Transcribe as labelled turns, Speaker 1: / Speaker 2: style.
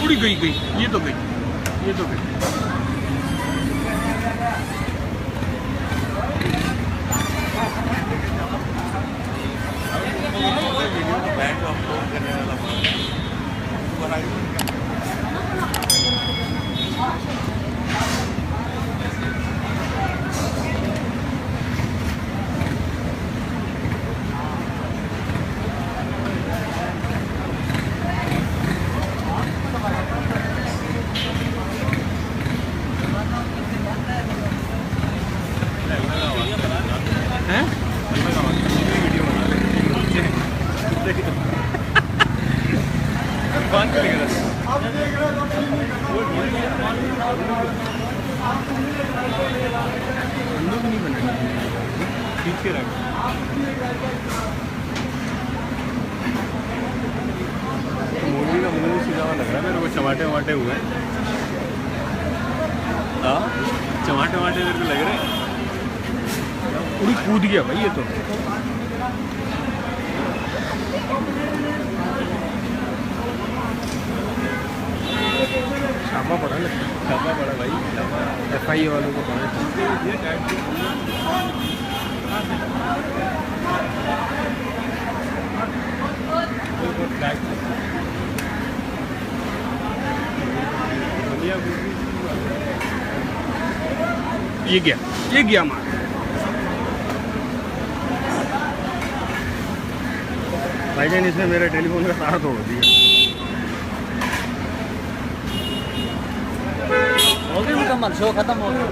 Speaker 1: उड़ी गई, ये तो गई, ये तो गई। मूली का मुंह सीधा लग रहा है मेरे को, टमाटे वमाटे हुए हैं। हाँ टमाटे वमाटे मेरे को लग रहे हैं। पूरी कूद गया भाई ये तो। छापा पड़ा लगता है, छापा पड़ा भाई, FI वालों को पड़ा। ये गया मार। भाईजान इसने मेरे टेलीफोन का तार तोड़ दिया।
Speaker 2: हो गई मुकम्मल, शो खत्म हो गया।